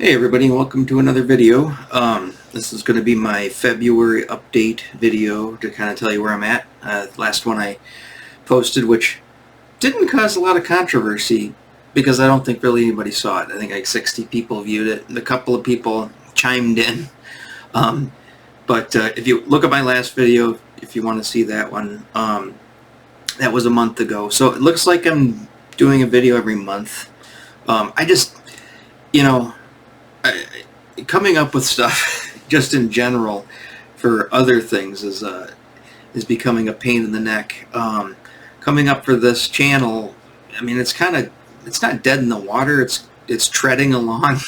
Hey everybody, welcome to another video. This is going to be my February update video to kind of tell you where I'm at. Last one I posted, which didn't cause a lot of controversy because I don't think really anybody saw it. I think like 60 people viewed it, and a couple of people chimed in. But if you look at my last video, if you want to see that one, that was a month ago. So it looks like I'm doing a video every month. I just, you know, coming up with stuff just in general for other things is becoming a pain in the neck. Coming up for this channel, I mean, it's not dead in the water. It's treading along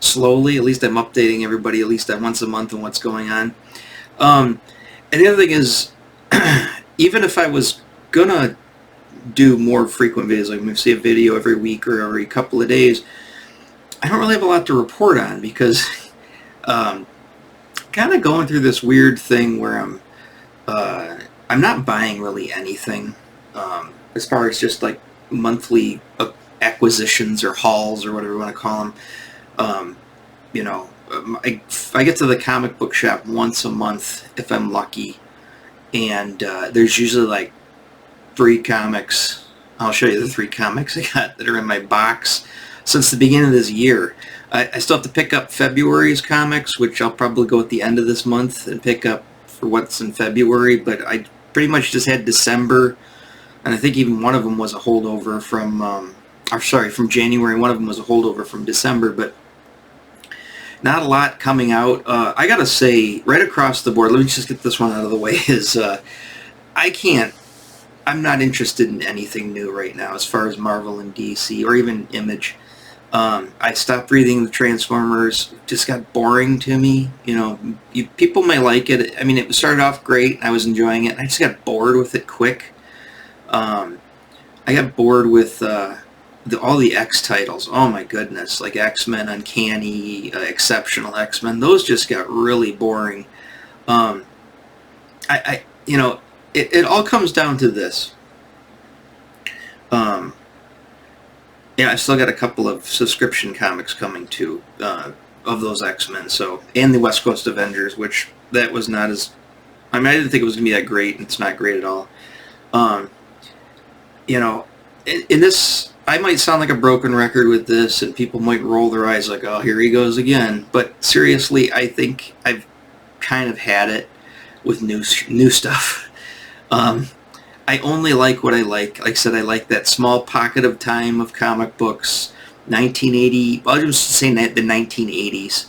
slowly. At least I'm updating everybody at least once a month on what's going on. And the other thing is, even if I was gonna do more frequent videos, like maybe see a video every week or every couple of days, I don't really have a lot to report on because kind of going through this weird thing where I'm not buying really anything as far as just like monthly acquisitions or hauls or whatever you want to call them. I get to the comic book shop once a month if I'm lucky, and there's usually like 3 comics. I'll show you the 3 comics I got that are in my box since the beginning of this year. I still have to pick up February's comics, which I'll probably go at the end of this month and pick up for what's in February, but I pretty much just had December, and I think even one of them was a holdover from January. One of them was a holdover from December, but not a lot coming out. I gotta say, right across the board, let me just get this one out of the way, is I'm not interested in anything new right now as far as Marvel and DC or even Image. I stopped reading the Transformers. It just got boring to me. People may like it. I mean, it started off great. I was enjoying it. And I just got bored with it quick. I got bored with all the X titles. Oh my goodness, like X-Men, Uncanny, Exceptional X-Men. Those just got really boring. It all comes down to this. I still got a couple of subscription comics coming too of those X-Men. And the West Coast Avengers, which that was not as. I mean, I didn't think it was gonna be that great. It's not great at all. In this, I might sound like a broken record with this, and people might roll their eyes like, "Oh, here he goes again." But seriously, I think I've kind of had it with new stuff. I only like what I like. Like I said, I like that small pocket of time of comic books, 1980. I'll just say the 1980s.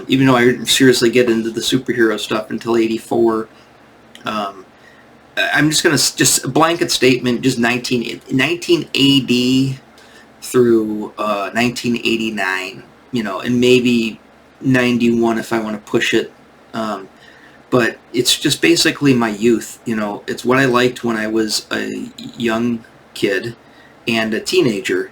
Even though I didn't seriously get into the superhero stuff until 84. I'm just going to, just a blanket statement, just 1980 through 1989, and maybe 91 if I want to push it. But it's just basically my youth. It's what I liked when I was a young kid and a teenager,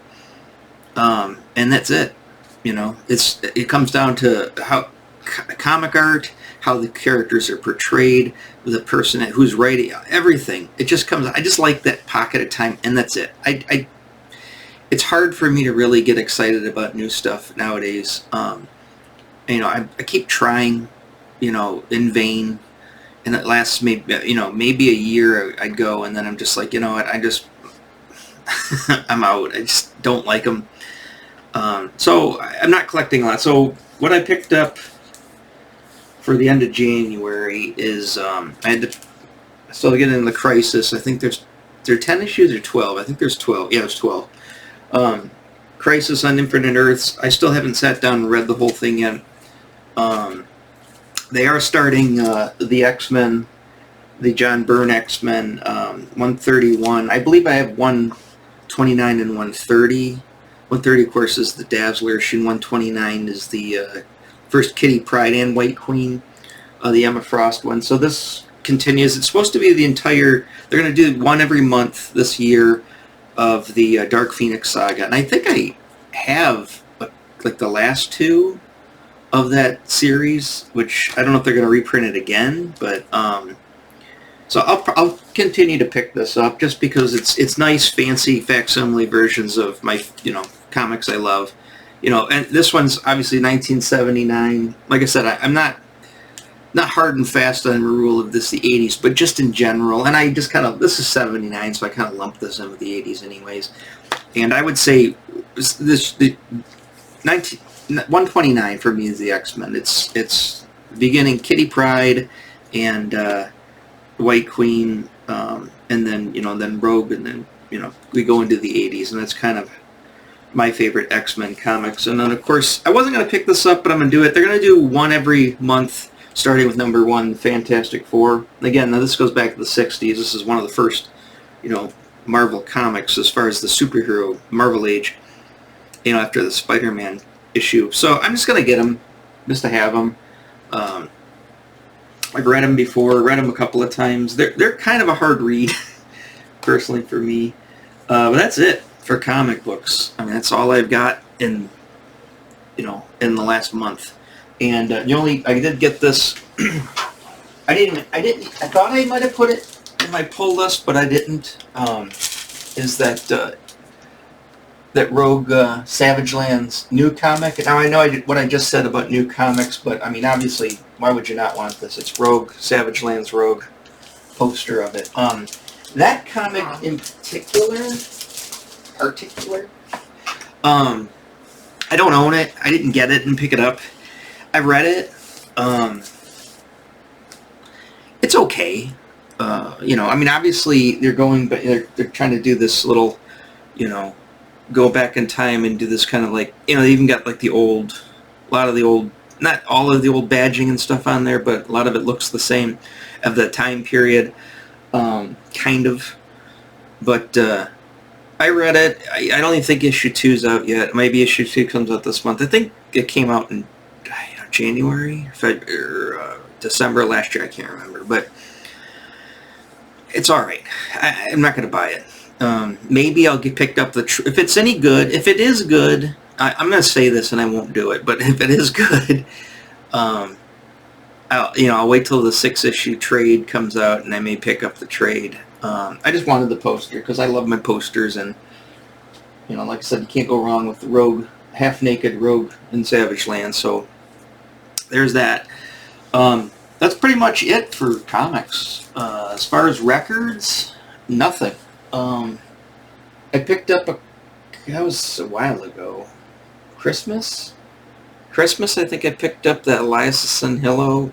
and that's it. It comes down to how comic art, how the characters are portrayed, the person who's writing, everything. It just comes. I just like that pocket of time, and that's it. It's hard for me to really get excited about new stuff nowadays. I keep trying. In vain, and it lasts maybe a year. I'd go, and then I'm just like, what? I'm out. I just don't like them. So I'm not collecting a lot. So what I picked up for the end of January is I had to still get in the Crisis. I think there are 10 issues or 12. I think there's 12. Yeah, there's 12. Crisis on Infinite Earths. I still haven't sat down and read the whole thing yet. They are starting the X-Men, the John Byrne X-Men, 131. I believe I have 129 and 130. 130, of course, is the Dazzler issue. 129 is the first Kitty Pryde and White Queen, the Emma Frost one. So this continues. It's supposed to be the entire. They're going to do one every month this year of the Dark Phoenix saga, and I think I have like the last 2 of that series, which I don't know if they're going to reprint it again, but so I'll continue to pick this up just because it's nice, fancy facsimile versions of my comics I love, you know, and this one's obviously 1979. Like I said, I'm not hard and fast on the rule of this the 80s, but just in general. And I just kind of, this is 79, so I kind of lumped this in with the 80s anyways. And I would say the 129 for me is the X-Men. It's beginning Kitty Pryde and White Queen, and then, you know, then Rogue, and then, you know, we go into the 80s, and that's kind of my favorite X-Men comics. And then, of course, I wasn't going to pick this up, but I'm going to do it. They're going to do one every month, starting with number 1, Fantastic Four. Again, now this goes back to the 60s. This is one of the first, you know, Marvel comics as far as the superhero Marvel age, you know, after the Spider-Man issue. So I'm just going to get them, just to have them. I've read them before, read them a couple of times. They're kind of a hard read, personally, for me. But that's it for comic books. I mean, that's all I've got in, you know, in the last month. And I did get this. I thought I might have put it in my pull list, but I didn't. Is that Rogue Savage Lands new comic? Now I know what I just said about new comics, but I mean, obviously, why would you not want this? It's Rogue Savage Lands Rogue poster of it. That comic in particular. I don't own it. I didn't get it and pick it up. I read it. It's okay. You know, I mean, obviously they're trying to do this little, you know, go back in time and do this kind of like, you know, they even got like a lot of the old, not all of the old badging and stuff on there, but a lot of it looks the same of the time period, kind of. But I read it. I don't even think issue 2's out yet. Maybe issue 2 comes out this month. I think it came out in January, or December last year. I can't remember, but it's all right. I'm not going to buy it. Maybe I'll get picked up if it's any good. If it is good, I'm going to say this and I won't do it. But if it is good, I'll wait till the 6-issue trade comes out and I may pick up the trade. I just wanted the poster because I love my posters, and you know, like I said, you can't go wrong with the Rogue, half-naked Rogue in Savage Land. So there's that. That's pretty much it for comics. As far as records, nothing. I picked up that was a while ago. Christmas, I think I picked up the Elias Sanhillo.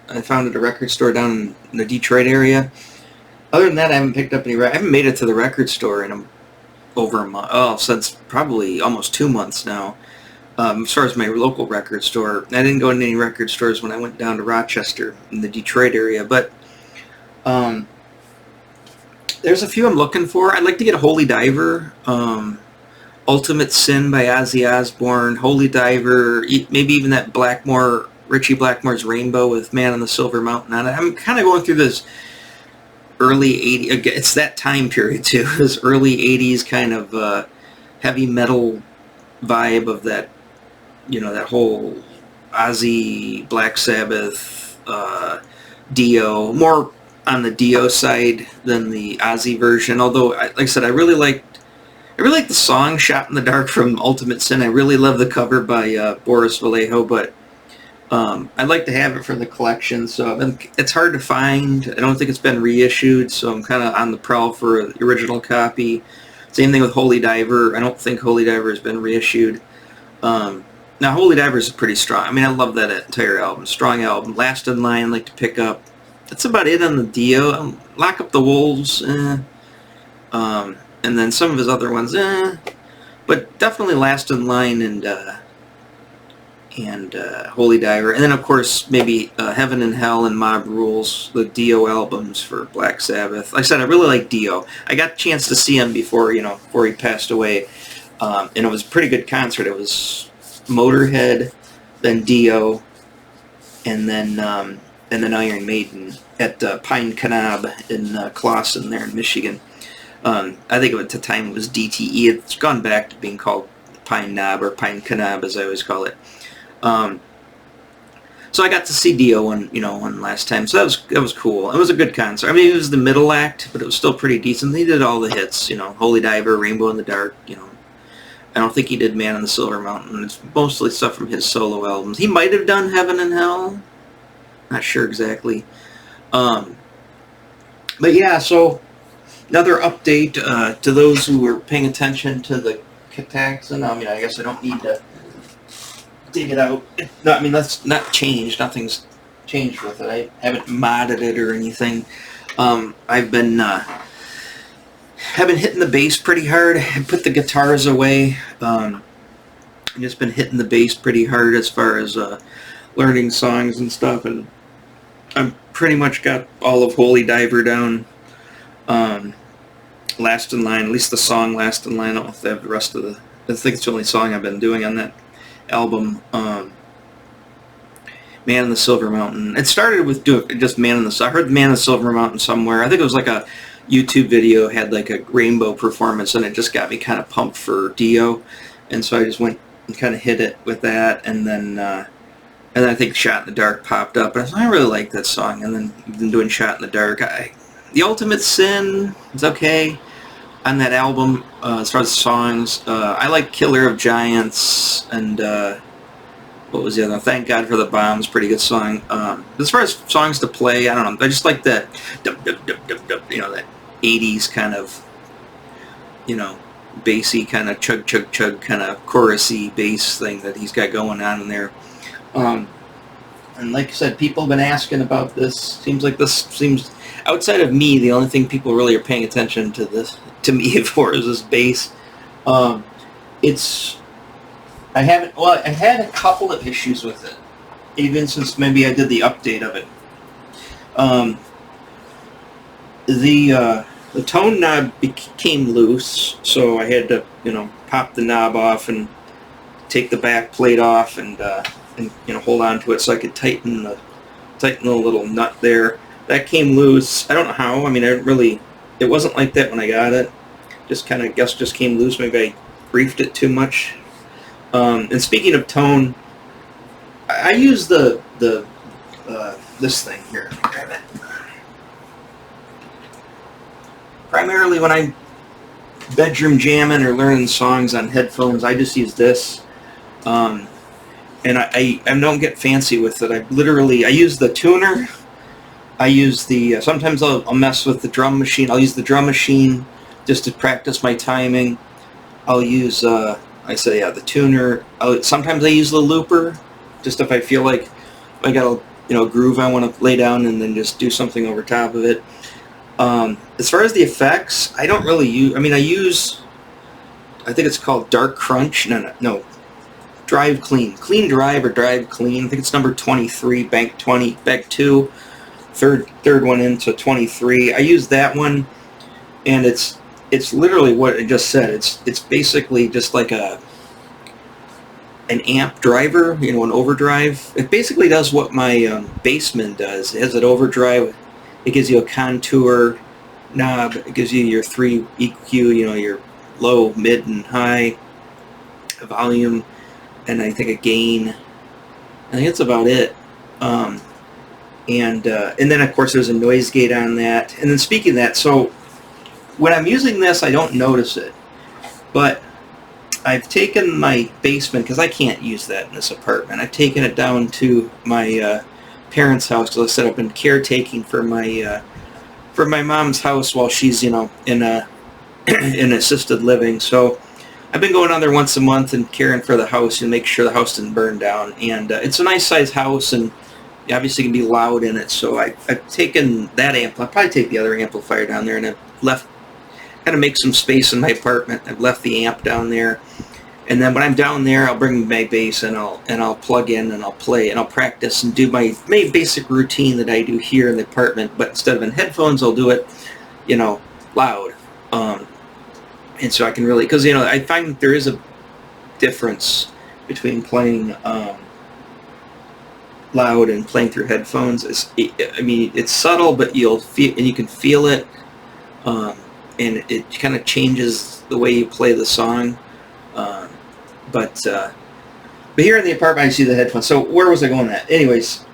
I found at a record store down in the Detroit area. Other than that, I haven't picked up any. I haven't made it to the record store in over a month. Oh, since probably almost 2 months now. As far as my local record store, I didn't go into any record stores when I went down to Rochester in the Detroit area. But there's a few I'm looking for. I'd like to get a Holy Diver, Ultimate Sin by Ozzy Osbourne, Holy Diver, maybe even that Richie Blackmore's Rainbow with Man on the Silver Mountain on it. I'm kind of going through this early 80s, it's that time period too, this early 80s kind of heavy metal vibe of that, you know, that whole Ozzy, Black Sabbath, Dio, more on the Dio side than the Ozzy version, although, like I said, I really like the song Shot in the Dark from Ultimate Sin. I really love the cover by Boris Vallejo, but I'd like to have it for the collection, so it's hard to find. I don't think it's been reissued, so I'm kind of on the prowl for the original copy. Same thing with Holy Diver. I don't think Holy Diver has been reissued. Now, Holy Diver is pretty strong. I mean, I love that entire album. Strong album. Last in Line, I'd like to pick up. That's about it on the Dio. Lock Up the Wolves, and then some of his other ones, but definitely Last in Line and Holy Diver, and then of course maybe Heaven and Hell and Mob Rules, the Dio albums for Black Sabbath. Like I said, I really like Dio. I got a chance to see him before he passed away, and it was a pretty good concert. It was Motorhead, then Dio, and then Iron Maiden at Pine Knob in Clawson there in Michigan. I think at the time it was DTE. It's gone back to being called Pine Knob or Pine Knob, as I always call it. So I got to see Dio one last time, so that was cool. It was a good concert. I mean, it was the middle act, but it was still pretty decent. They did all the hits, Holy Diver, Rainbow in the Dark, I don't think he did Man on the Silver Mountain. It's mostly stuff from his solo albums. He might have done Heaven and Hell. Not sure exactly. But yeah, so another update to those who were paying attention to the Kataxin. I mean, I guess I don't need to dig it out. No, I mean, that's not changed. Nothing's changed with it. I haven't modded it or anything. I've been hitting the bass pretty hard. I put the guitars away. I've just been hitting the bass pretty hard as far as learning songs and stuff, and I've pretty much got all of Holy Diver down. Last in Line, at least the song Last in Line. I don't know if they have the rest of the... I think it's the only song I've been doing on that album. Man on the Silver Mountain. It started with just Man on the... I heard Man on the Silver Mountain somewhere. I think it was like a YouTube video, had like a rainbow performance, and it just got me kind of pumped for Dio. And so I just went and kind of hit it with that, and then I think Shot in the Dark popped up. And I really like that song, and then I've been doing Shot in the Dark. The Ultimate Sin is okay on that album as far as songs. I like Killer of Giants, and what was the other one? Thank God for the Bombs, pretty good song. As far as songs to play, I don't know. I just like that, you know, that 80s kind of, you know, bassy kind of chug chug chug kind of chorusy bass thing that he's got going on in there. And like I said, people have been asking about this. Seems outside of me, the only thing people really are paying attention to me for is this bass. I had a couple of issues with it, even since maybe I did the update of it. The tone knob became loose, so I had to, you know, pop the knob off and take the back plate off and you know, hold on to it so I could tighten the little nut there. That came loose. I don't know how. I mean, it wasn't like that when I got it. Just kind of just came loose. Maybe I briefed it too much. And speaking of tone, I use this thing here. Let me grab it. Primarily when I'm bedroom jamming or learning songs on headphones, I just use this. And I don't get fancy with it. I use the tuner. I use the, sometimes I'll mess with the drum machine. I'll use the drum machine just to practice my timing. I'll use, the tuner. Sometimes I use the looper, just if I feel like I got a, you know, groove I want to lay down and then just do something over top of it. As far as the effects, I don't really use, I think it's called Dark Crunch. No. Drive Clean. Clean Drive or Drive Clean. I think it's number 23, bank 2, third one into 23. I use that one, and it's literally what I just said. It's basically just like an amp driver, you know, an overdrive. It basically does what my Bassman does. It has an overdrive. It gives you a contour knob. It gives you your 3 EQ, you know, your low, mid, and high volume, and I think a gain. I think that's about it. And then of course there's a noise gate on that. And then speaking of that, so when I'm using this, I don't notice it, but I've taken my Bassman, because I can't use that in this apartment. I've taken it down to my parents' house, because I said I've been caretaking for my mom's house while she's, you know, in assisted living. So I've been going on there once a month and caring for the house and make sure the house didn't burn down. And it's a nice size house, and obviously can be loud in it. So I've taken that amp. I'll probably take the other amplifier down there, and I've left, kind of make some space in my apartment. I've left the amp down there, and then when I'm down there, I'll bring my bass and I'll plug in and I'll play and I'll practice and do my basic routine that I do here in the apartment. But instead of in headphones, I'll do it, you know, loud. And so I can really, because, you know, I find there is a difference between playing loud and playing through headphones. It's subtle, but you can feel it, and it kind of changes the way you play the song. But here in the apartment, I see the headphones. So where was I going at? Anyways,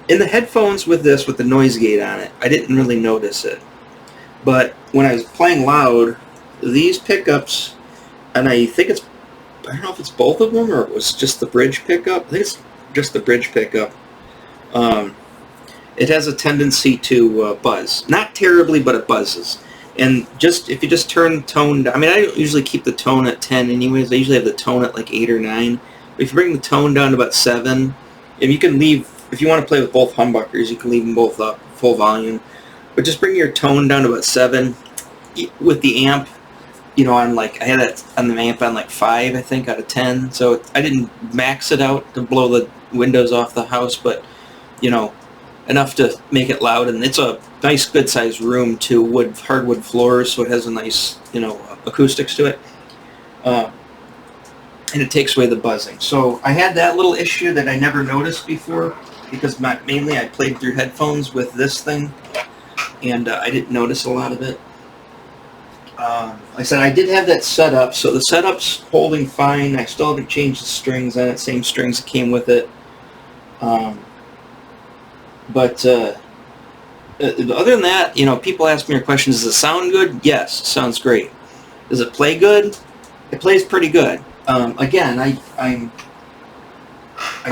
in the headphones with the noise gate on it, I didn't really notice it. But when I was playing loud, these pickups, and I think it's I don't know if it's both of them or it was just the bridge pickup. I think it's just the bridge pickup. It has a tendency to buzz. Not terribly, but it buzzes. And just if you just turn tone down, I mean, I don't usually keep the tone at 10 anyways. I usually have the tone at like 8 or 9. But if you bring the tone down to about 7, if you can leave, if you want to play with both humbuckers, you can leave them both up, full volume. But just bring your tone down to about 7 with the amp. You know, on like, I had that on the amp on like 5, I think, out of 10. So I didn't max it out to blow the windows off the house, but, you know, enough to make it loud. And it's a nice, good-sized room too, hardwood floors, so it has a nice, you know, acoustics to it. And it takes away the buzzing. So I had that little issue that I never noticed before because mainly I played through headphones with this thing, and I didn't notice a lot of it. Like I said, I did have that set up, so the setup's holding fine. I still haven't changed the strings on it, same strings that came with it. But other than that, you know, people ask me questions, does it sound good? Yes, it sounds great. Does it play good? It plays pretty good. Again, I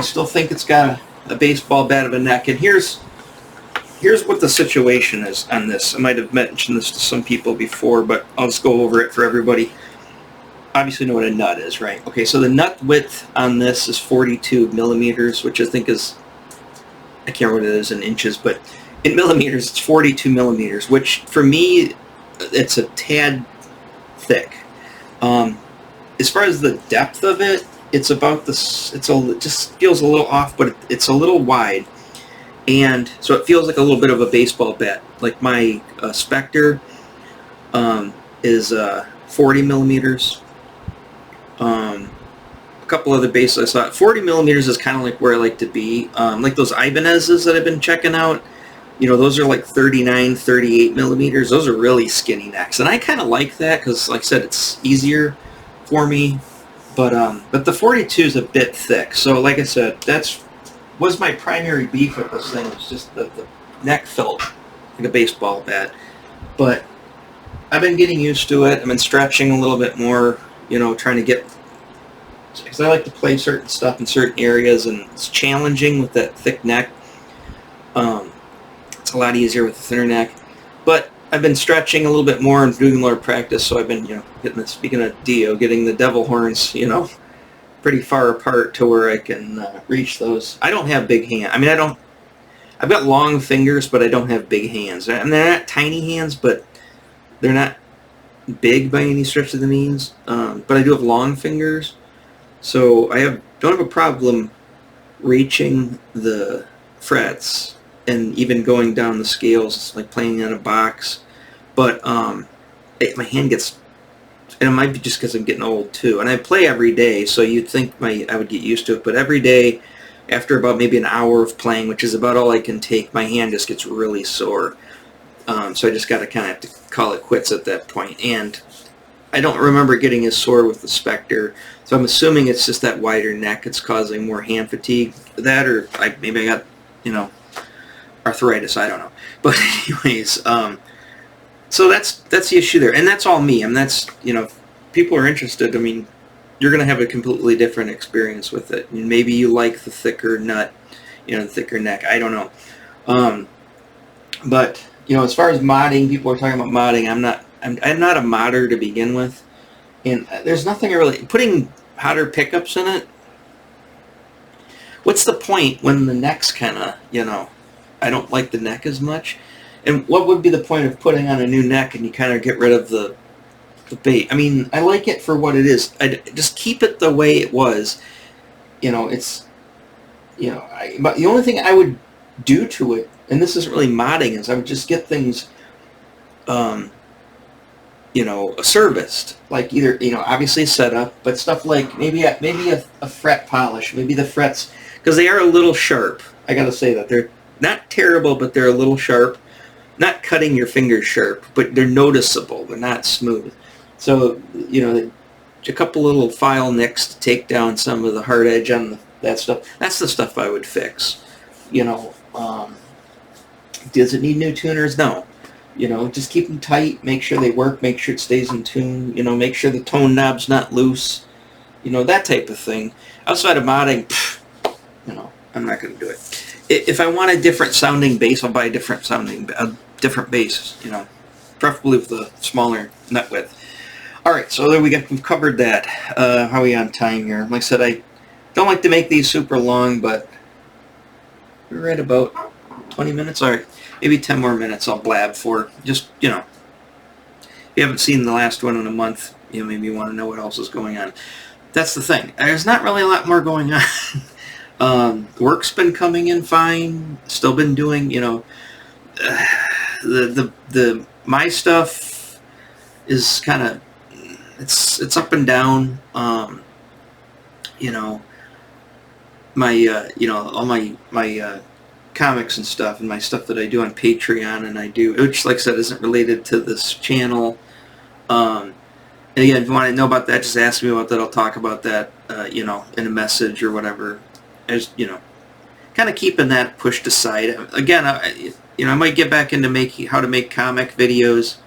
still think it's got a baseball bat of a neck, and here's what the situation is on this. I might have mentioned this to some people before, but I'll just go over it for everybody. Obviously know what a nut is, right? Okay, so the nut width on this is 42 millimeters, which I think is, I can't remember what it is in inches, but in millimeters, it's 42 millimeters, which for me, it's a tad thick. As far as the depth of it, it's about this, it just feels a little off, but it's a little wide. And so it feels like a little bit of a baseball bat. Like my Spectre is 40 millimeters. A couple other bases I saw. 40 millimeters is kind of like where I like to be. Like those Ibanez's that I've been checking out, you know, those are like 39, 38 millimeters. Those are really skinny necks. And I kind of like that because, like I said, it's easier for me. But the 42 is a bit thick. So like I said, was my primary beef with this thing. It's just the neck felt like a baseball bat. But I've been getting used to it. I've been stretching a little bit more, you know, trying to get, because I like to play certain stuff in certain areas, and it's challenging with that thick neck. It's a lot easier with the thinner neck. But I've been stretching a little bit more and doing more practice, so I've been, you know, speaking of Dio, getting the devil horns, you know, pretty far apart to where I can reach those. I don't have big hands. I mean, I've got long fingers, but I don't have big hands. And they're not tiny hands, but they're not big by any stretch of the means. But I do have long fingers, so I don't have a problem reaching the frets and even going down the scales, like playing on a box. But my hand gets, and it might be just because I'm getting old too. And I play every day, so you'd think I would get used to it. But every day, after about maybe an hour of playing, which is about all I can take, my hand just gets really sore. So I just got to kind of have to call it quits at that point. And I don't remember getting as sore with the Spectre, so I'm assuming it's just that wider neck. It's causing more hand fatigue. That, or maybe I got, you know, arthritis. I don't know. But anyways, so that's the issue there, and that's all me. I mean, that's, you know, if people are interested, I mean, you're going to have a completely different experience with it. And maybe you like the thicker nut, you know, the thicker neck. I don't know. But, you know, as far as modding, people are talking about modding. I'm not a modder to begin with, and there's nothing really putting hotter pickups in it. What's the point when the neck's kind of, you know, I don't like the neck as much. And what would be the point of putting on a new neck and you kind of get rid of the bait? I mean, I like it for what it is. I just keep it the way it was. You know, it's, you know, but the only thing I would do to it, and this isn't really modding, is I would just get things, you know, serviced. Like either, you know, obviously a setup, but stuff like maybe a fret polish, maybe the frets, because they are a little sharp. I gotta say that they're not terrible, but they're a little sharp. Not cutting your fingers sharp, but they're noticeable. They're not smooth. So, you know, a couple little file nicks to take down some of the hard edge on that stuff. That's the stuff I would fix. You know, does it need new tuners? No. You know, just keep them tight. Make sure they work. Make sure it stays in tune. You know, make sure the tone knob's not loose. you know, that type of thing. Outside of modding, you know, I'm not going to do it. If I want a different sounding bass, I'll buy a different bass, you know, preferably with a smaller nut width. All right, so there we've covered that. How are we on time here? Like I said, I don't like to make these super long, but we're at about 20 minutes. All right, maybe 10 more minutes I'll blab for. Just, you know, if you haven't seen the last one in a month, you know, maybe you want to know what else is going on. That's the thing. There's not really a lot more going on. Work's been coming in fine. Still been doing, you know, my stuff is kind of, it's up and down. You know, my you know, all my comics and stuff, and my stuff that I do on Patreon, and I do, which, like I said, isn't related to this channel. And again, if you want to know about that, just ask me about that. I'll talk about that, you know, in a message or whatever. As you know, kind of keeping that pushed aside. Again, you know, I might get back into how to make comic videos.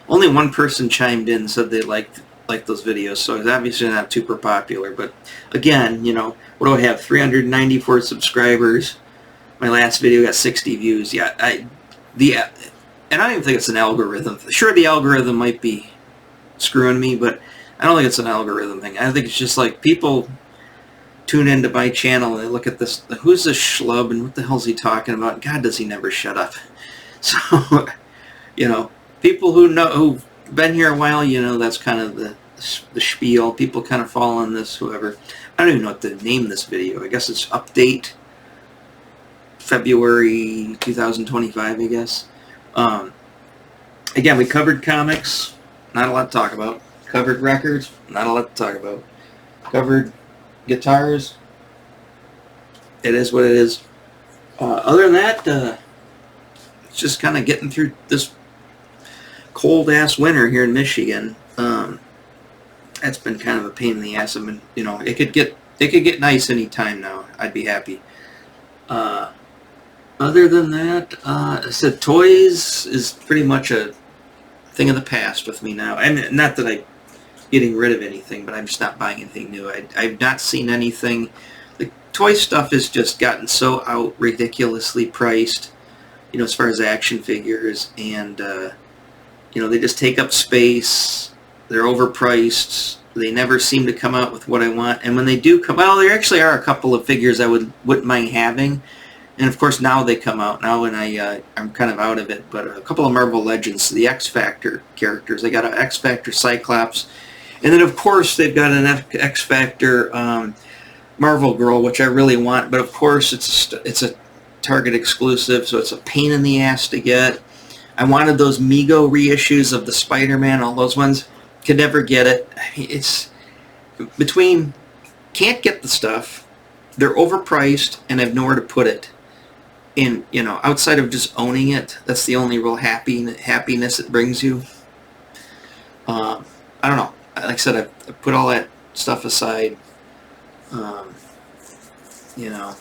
Only one person chimed in and said they liked those videos, so it's obviously not super popular. But again, you know, what do I have? 394 subscribers. My last video got 60 views. Yeah, and I don't even think it's an algorithm. Sure, the algorithm might be screwing me, but I don't think it's an algorithm thing. I think it's just like people tune into my channel and they look at this, who's this schlub and what the hell's he talking about? God, does he never shut up? So, you know, people who've been here a while, you know, that's kind of the spiel. People kind of fall on this, whoever. I don't even know what to name this video. I guess it's update February 2025, I guess. Again, we covered comics, not a lot to talk about. Covered records, not a lot to talk about. Covered guitars, it is what it is. Other than that, it's just kind of getting through this cold-ass winter here in Michigan. That's been kind of a pain in the ass. I mean, you know, it could get nice any time now. I'd be happy. Other than that, I said toys is pretty much a thing of the past with me now. And not that I'm getting rid of anything, but I'm just not buying anything new. I've not seen anything. The toy stuff has just gotten so ridiculously priced, you know, as far as action figures, and you know, they just take up space. They're overpriced. They never seem to come out with what I want. And when they do come, well, there actually are a couple of figures I wouldn't mind having. And of course, now they come out. Now when I'm kind of out of it, but a couple of Marvel Legends, the X Factor characters. They got an X Factor Cyclops, and then of course they've got an X Factor Marvel Girl, which I really want. But of course, it's a Target exclusive, so it's a pain in the ass to get. I wanted those Mego reissues of the Spider-Man, all those ones. Could never get it. I mean, it's between can't get the stuff, they're overpriced, and I have nowhere to put it. And, you know, outside of just owning it, that's the only real happiness it brings you. I don't know. Like I said, I put all that stuff aside. You know,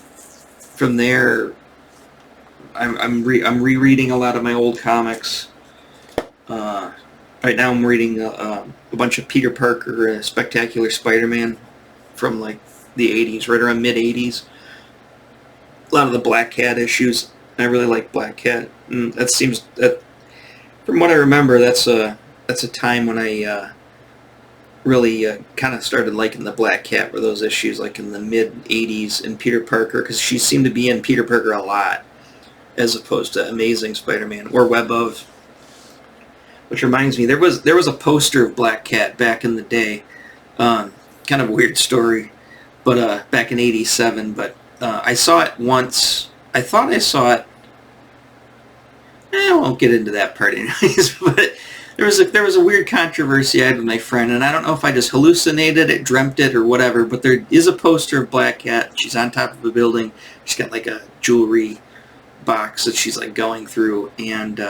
from there, I'm rereading a lot of my old comics. Right now I'm reading a bunch of Peter Parker, Spectacular Spider-Man from like the 80s, right around mid-80s. A lot of the Black Cat issues. I really like Black Cat. And that seems that, from what I remember, that's a time when I really kind of started liking the Black Cat, were those issues like in the mid-80s in Peter Parker, because she seemed to be in Peter Parker a lot, as opposed to Amazing Spider-Man or Web of. Which reminds me, there was a poster of Black Cat back in the day. Kind of a weird story, but back in '87. But I saw it once. I thought I saw it. I won't get into that part anyways. But there was a weird controversy I had with my friend, and I don't know if I just hallucinated it, dreamt it, or whatever. But there is a poster of Black Cat. She's on top of a building. She's got like a jewelry box that she's like going through, and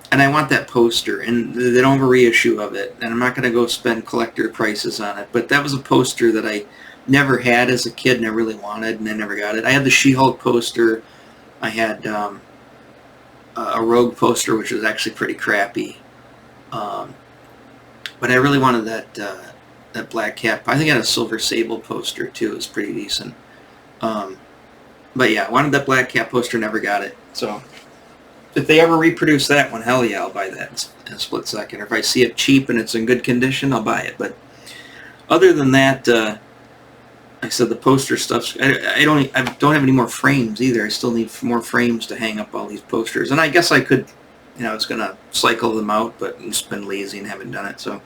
I want that poster, and they don't have a reissue of it, and I'm not going to go spend collector prices on it, but that was a poster that I never had as a kid and I really wanted, and I never got it. I had the She-Hulk poster. I had a Rogue poster, which was actually pretty crappy, but I really wanted that that Black Cat. I think I had a Silver Sable poster too. It was pretty decent. But yeah, I wanted that Black Cat poster, never got it. So if they ever reproduce that one, hell yeah, I'll buy that in a split second. Or if I see it cheap and it's in good condition, I'll buy it. But other than that, like I said, the poster stuff. I don't have any more frames either. I still need more frames to hang up all these posters. And I guess I could, it's gonna cycle them out, but I've just been lazy and haven't done it. So,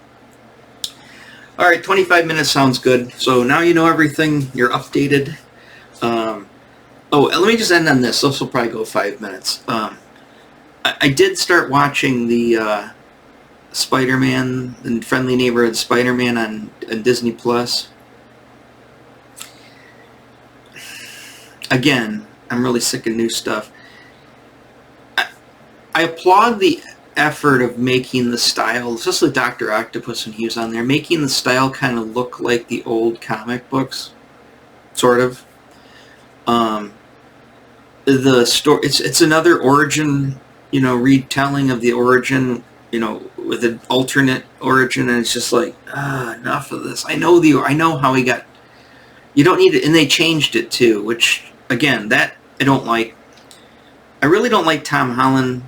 all right, 25 minutes sounds good. So now you know everything. You're updated. Let me just end on this. This will probably go 5 minutes. I did start watching the Spider-Man and Friendly Neighborhood Spider-Man on Disney Plus. Again, I'm really sick of new stuff. I applaud the effort of making the style, especially Dr. Octopus when he was on there, making the style kind of look like the old comic books, sort of. The story, it's another origin, retelling of the origin, with an alternate origin, and it's just like, enough of this. I know how he got. You don't need it, and they changed it too, which again, that I don't like. I really don't like Tom Holland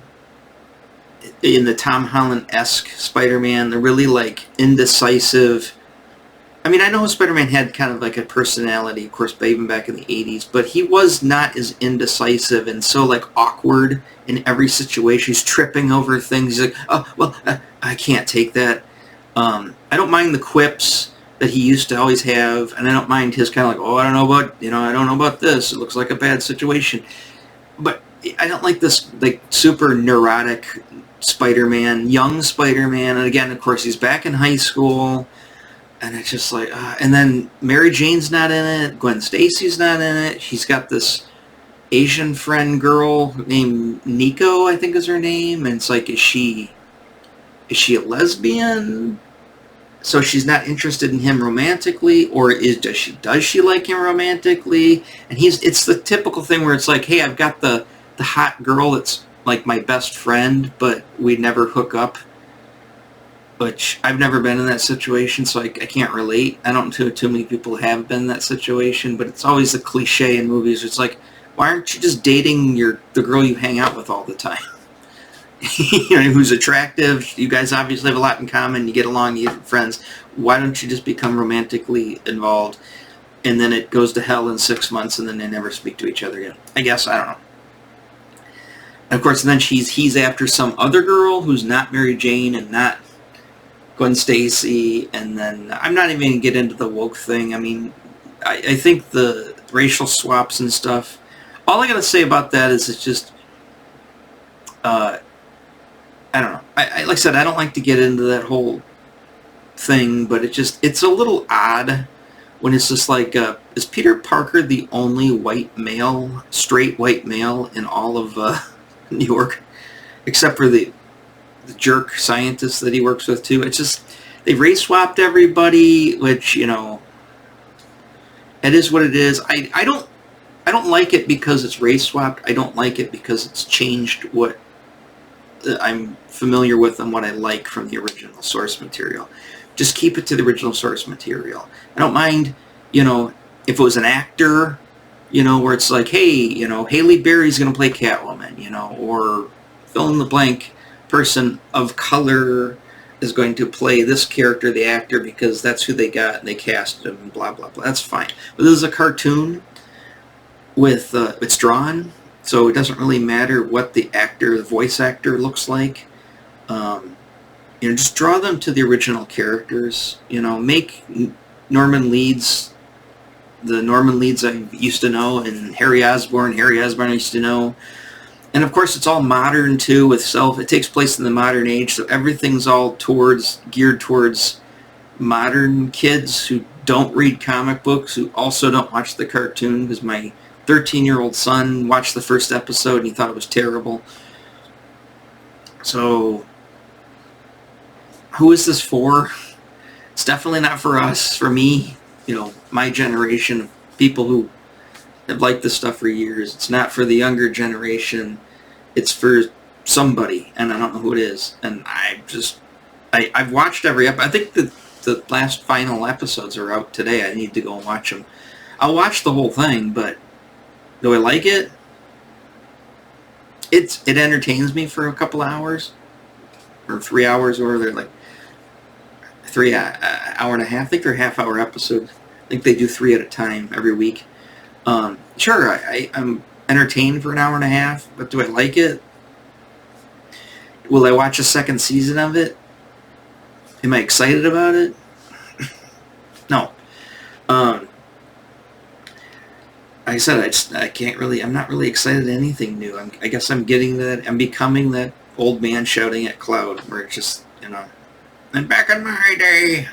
in the Tom Holland-esque Spider-Man. They're really like indecisive. I mean, I know Spider-Man had kind of like a personality, of course, even back in the 80s, but he was not as indecisive and so like awkward in every situation. He's tripping over things. He's like, oh, well, I can't take that. I don't mind the quips that he used to always have, and I don't mind his kind of like, oh, I don't know about this. It looks like a bad situation. But I don't like this like super neurotic Spider-Man, young Spider-Man, and again, of course, he's back in high school. And it's just like, and then Mary Jane's not in it. Gwen Stacy's not in it. She's got this Asian friend girl named Nico, I think is her name. And it's like, is she a lesbian? So she's not interested in him romantically, or does she like him romantically? And it's the typical thing where it's like, hey, I've got the hot girl that's like my best friend, but we'd never hook up. Which I've never been in that situation, so I can't relate. I don't know too many people have been in that situation, but it's always the cliche in movies. It's like, why aren't you just dating the girl you hang out with all the time? Who's attractive. You guys obviously have a lot in common. You get along, you're friends. Why don't you just become romantically involved? And then it goes to hell in 6 months, and then they never speak to each other again. I guess, I don't know. And of course, then he's after some other girl who's not Mary Jane and not Gwen Stacy, and then I'm not even going to get into the woke thing. I mean, I think the racial swaps and stuff, all I got to say about that is it's just, I don't know. Like I said, I don't like to get into that whole thing, but it's a little odd when it's just like, is Peter Parker the only straight white male in all of New York, except for the jerk scientists that he works with too? It's just, they race swapped everybody, which, it is what it is. I don't like it because it's race swapped. I don't like it because it's changed what I'm familiar with and what I like from the original source material. Just keep it to the original source material. I don't mind, if it was an actor, where it's like, hey, Halle Berry's going to play Catwoman, or fill in the blank person of color is going to play this character, the actor, because that's who they got and they cast him, blah blah blah. That's fine. But this is a cartoon with it's drawn, so it doesn't really matter what the voice actor looks like. Just draw them to the original characters. Make Norman Leeds the Norman Leeds I used to know, and Harry Osborn I used to know. And of course, it's all modern too. It takes place in the modern age, so everything's all geared towards modern kids who don't read comic books, who also don't watch the cartoon. Because my 13-year-old son watched the first episode and he thought it was terrible. So, who is this for? It's definitely not for us. For me, my generation of people who have liked this stuff for years. It's not for the younger generation. It's for somebody, and I don't know who it is. And I've watched every episode. I think the last final episodes are out today. I need to go and watch them. I'll watch the whole thing, but do I like it? It entertains me for a couple hours or 3 hours, or they're like 3 hour and a half. I think they're half-hour episodes. I think they do 3 at a time every week. Sure, I'm entertained for an hour and a half, but do I like it? Will I watch a second season of it? Am I excited about it? No. Like I said, I can't really. I'm not really excited at anything new. I guess I'm getting that. I'm becoming that old man shouting at cloud, where it's just, and back in my day,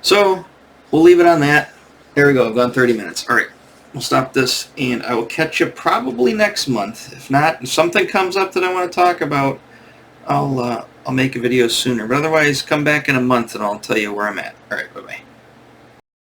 So we'll leave it on that. There we go. I've gone 30 minutes. All right. We'll stop this, and I will catch you probably next month. If not, if something comes up that I want to talk about, I'll make a video sooner. But otherwise, come back in a month, and I'll tell you where I'm at. All right, bye-bye.